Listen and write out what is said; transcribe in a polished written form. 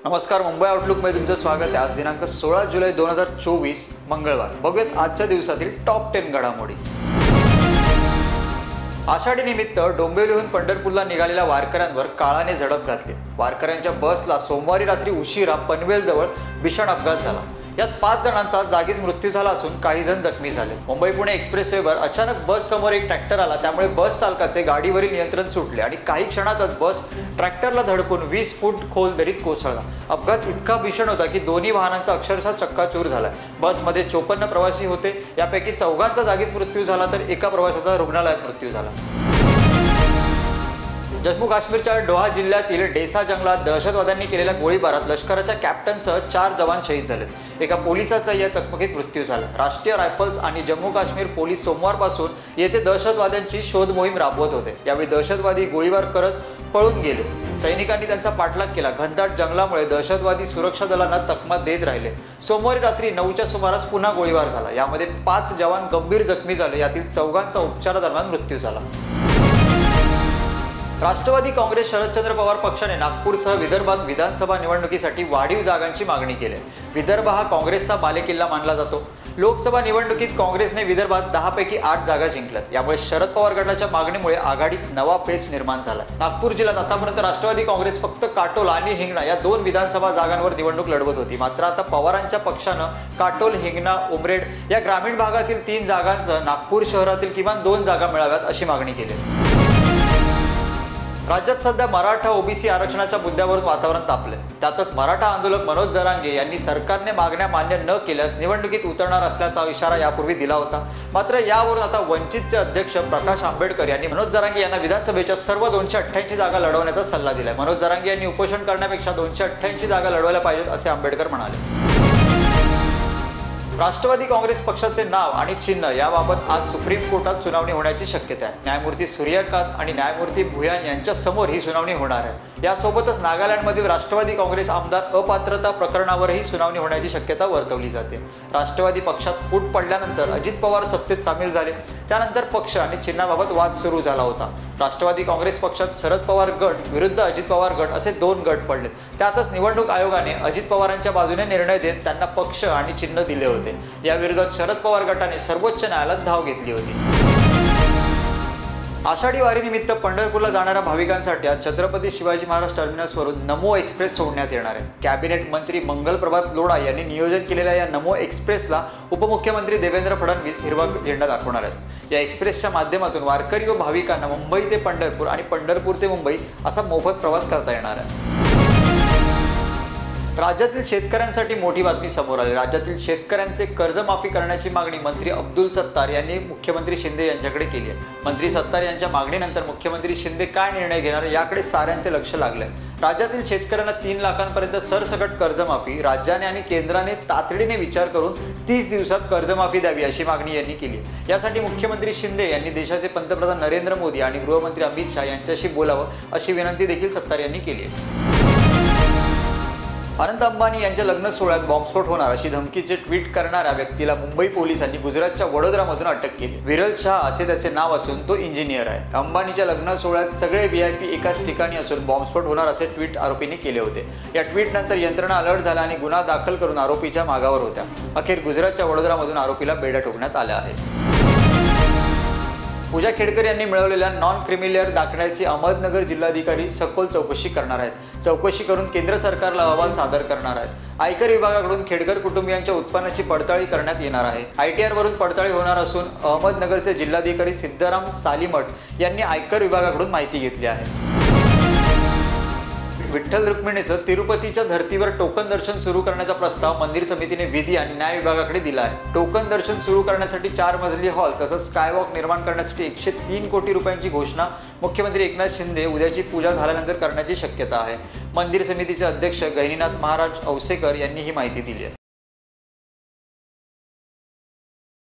नमस्कार, मुंबई आउटलुकमध्ये तुमचं स्वागत आहे। आज दिनांक 16 जुलै 2024 मंगळवार। बघूयात आजच्या दिवसातील टॉप 10 घडामोडी। आषाढी निमित्त डोंबिवलीहून पंढरपूरला निघालेल्या वारकऱ्यांवर काळाने झडप घातली। वारकऱ्यांच्या बसला सोमवारी रात्री उशिरा पनवेलजवळ भीषण अपघात झाला। यात 5 जणांचा जागीच मृत्यू झाला असून काही जण जखमी झाले। मुंबई पुणे एक्सप्रेसवेवर अचानक बस समोर एक ट्रॅक्टर आला, त्यामुळे बस चालकाचे गाडीवरील नियंत्रण सुटले आणि काही क्षणातच बस ट्रॅक्टरला धडकून 20 फूट खोल दरीत कोसळला। अपघात इतका भीषण होता की दोन्ही वाहनांचा अक्षरशः चक्काचूर झाला। बसमध्ये 54 प्रवासी होते, यापैकी 4 जागीच मृत्यू झाला तर एका प्रवाशाचा रुग्णालयात मृत्यू झाला। जम्मू काश्मीरच्या डोहा जिल्ह्यातील डेसा जंगलात दहशतवाद्यांनी केलेल्या गोळीबारात लष्कराच्या कॅप्टनसह 4 जवान शहीद झालेत। एका पोलिसाचा या चकमकीत मृत्यू झाला। राष्ट्रीय रायफल्स आणि जम्मू काश्मीर पोलीस सोमवारपासून येथे दहशतवाद्यांची शोध मोहीम राबवत होते। यावेळी दहशतवादी गोळीबार करत पळून गेले। सैनिकांनी त्यांचा पाठलाग केला। घनदाट जंगलामुळे दहशतवादी सुरक्षा दलांना चकमा देत राहिले। सोमवारी रात्री 9च्या सुमारास पुन्हा गोळीबार झाला। यामध्ये 5 जवान गंभीर जखमी झाले, यातील 4 उपचारादरम्यान मृत्यू झाला। राष्ट्रवादी काँग्रेस शरदचंद्र पवार पक्षाने नागपूरसह विदर्भात विधानसभा निवडणुकीसाठी वाढीव जागांची मागणी केली आहे। विदर्भ हा काँग्रेसचा बालेकिल्ला मानला जातो। लोकसभा निवडणुकीत काँग्रेसने विदर्भात 10 पैकी 8 जागा जिंकल्यात। यामुळे शरद पवार गटाच्या मागणीमुळे आघाडीत नवा पेच निर्माण झाला। नागपूर जिल्ह्यात आतापर्यंत राष्ट्रवादी काँग्रेस फक्त काटोल आणि हिंगणा या 2 विधानसभा जागांवर निवडणूक लढवत होती। मात्र आता पवारांच्या पक्षानं काटोल, हिंगणा, उमरेड या ग्रामीण भागातील 3 जागांसह नागपूर शहरातील किमान 2 जागा मिळाव्यात अशी मागणी केली। राज्यात सध्या मराठा ओबीसी आरक्षणाच्या मुद्द्यावरून वातावरण तापले। त्यातच मराठा आंदोलक मनोज जरांगे यांनी सरकारने मागण्या मान्य न केल्यास निवडणुकीत उतरणार असल्याचा इशारा यापूर्वी दिला होता। मात्र यावरून आता वंचितचे अध्यक्ष प्रकाश आंबेडकर यांनी मनोज जरांगे यांना विधानसभेच्या सर्व 288 जागा लढवण्याचा सल्ला दिलाय। मनोज जरांगे यांनी उपोषण करण्यापेक्षा 288 जागा लढवायला पाहिजेत असे आंबेडकर म्हणाले। राष्ट्रवादी काँग्रेस पक्षाचे नाव आणि चिन्ह याबाबत आज सुप्रीम कोर्टात सुनावणी होण्याची शक्यता आहे। न्यायमूर्ती सूर्यकांत आणि न्यायमूर्ती भुयान यांच्या समोर ही सुनावणी होणार आहे। यासोबतच नागालँडमधील राष्ट्रवादी काँग्रेस आमदार अपात्रता प्रकरणावरही सुनावणी होण्याची शक्यता वर्तवली जाते। राष्ट्रवादी पक्षात फूट पडल्यानंतर अजित पवार सत्तेत सामील झाले। त्यानंतर पक्ष आणि चिन्हाबाबत वाद सुरू झाला होता। राष्ट्रवादी काँग्रेस पक्षात शरद पवार गट विरुद्ध अजित पवार गट असे 2 गट पडले। त्यातच निवडणूक आयोगाने अजित पवारांच्या बाजूने निर्णय देत त्यांना पक्ष आणि चिन्ह दिले होते। या विरोधात शरद पवार गटाने सर्वोच्च न्यायालयात धाव घेतली होती। आषाढी वारीनिमित्त पंढरपूरला जाणाऱ्या भाविकांसाठी आज छत्रपती शिवाजी महाराज टर्मिनसवरून नमो एक्सप्रेस सोडण्यात येणार आहे। कॅबिनेट मंत्री मंगलप्रभात लोढा यांनी नियोजन केलेल्या या नमो एक्सप्रेसला उपमुख्यमंत्री देवेंद्र फडणवीस हिरवा झेंडा दाखवणार आहेत। या एक्सप्रेसच्या माध्यमातून वारकरी व भाविकांना मुंबई ते पंढरपूर आणि पंढरपूर ते मुंबई असा मोफत प्रवास करता येणार आहे। राज्यातील शेतकऱ्यांसाठी मोठी बातमी समोर आली। राज्यातील शेतकऱ्यांचे कर्जमाफी करण्याची मागणी मंत्री अब्दुल सत्तार यांनी मुख्यमंत्री शिंदे यांच्याकडे केली आहे। मंत्री सत्तार यांच्या मागणीनंतर मुख्यमंत्री शिंदे काय निर्णय घेणार याकडे साऱ्यांचे लक्ष लागले। राज्यातील शेतकऱ्यांना 3 लाखांपर्यंत सरसकट कर्जमाफी राज्याने आणि केंद्राने तातडीने विचार करून 30 दिवसात कर्जमाफी द्यावी अशी मागणी यांनी केली। यासाठी मुख्यमंत्री शिंदे यांनी देशाचे पंतप्रधान नरेंद्र मोदी आणि गृहमंत्री अमित शहा यांच्याशी बोलावं अशी विनंती देखील सत्तार यांनी केली आहे। अनंत अंबानी यांच्या लग्न सोहळ्यात बॉम्बस्फोट होणार अशी धमकीचे ट्विट करणाऱ्या व्यक्तीला मुंबई पोलिसांनी गुजरातच्या वडोदरामधून अटक केली। विरल शाह असे त्याचे नाव असून तो इंजिनियर आहे। अंबानीच्या लग्न सोहळ्यात सगळे VIP एकाच ठिकाणी असून बॉम्बस्फोट होणार असे ट्विट आरोपींनी केले होते। या ट्विटनंतर यंत्रणा अलर्ट झाल्या आणि गुन्हा दाखल करून आरोपीच्या मागावर होत्या। अखेर गुजरातच्या वडोदरामधून आरोपीला बेड्या ठोकण्यात आल्या आहेत। पूजा खेडकर यांनी मिळवलेल्या नॉन क्रिमिलेअर दाखल्याची अहमदनगर जिल्हाधिकारी सखोल चौकशी करणार आहेत। चौकशी करून केंद्र सरकारला अहवाल सादर करणार आहेत। आयकर विभागाकडून खेडकर कुटुंबियांच्या उत्पन्नाची पडताळणी करण्यात येणार आहे। ITR वरून पडताळणी होणार असून अहमदनगरचे जिल्हाधिकारी सिद्धाराम सालीमठ यांनी आयकर विभागाकडून माहिती घेतली आहे। विठ्ठल रुक्मिणीचं तिरुपतीच्या धर्तीवर टोकन दर्शन सुरू करण्याचा प्रस्ताव मंदिर समितीने विधी आणि न्याय विभागाकडे दिला आहे। टोकन दर्शन सुरू करण्यासाठी 4 मजली हॉल तसंच स्कायवॉक निर्माण करण्यासाठी 103 कोटी रुपयांची घोषणा मुख्यमंत्री एकनाथ शिंदे उद्याची पूजा झाल्यानंतर करण्याची शक्यता आहे। मंदिर समितीचे अध्यक्ष गहिनीनाथ महाराज औसेकर यांनी ही माहिती दिली आहे।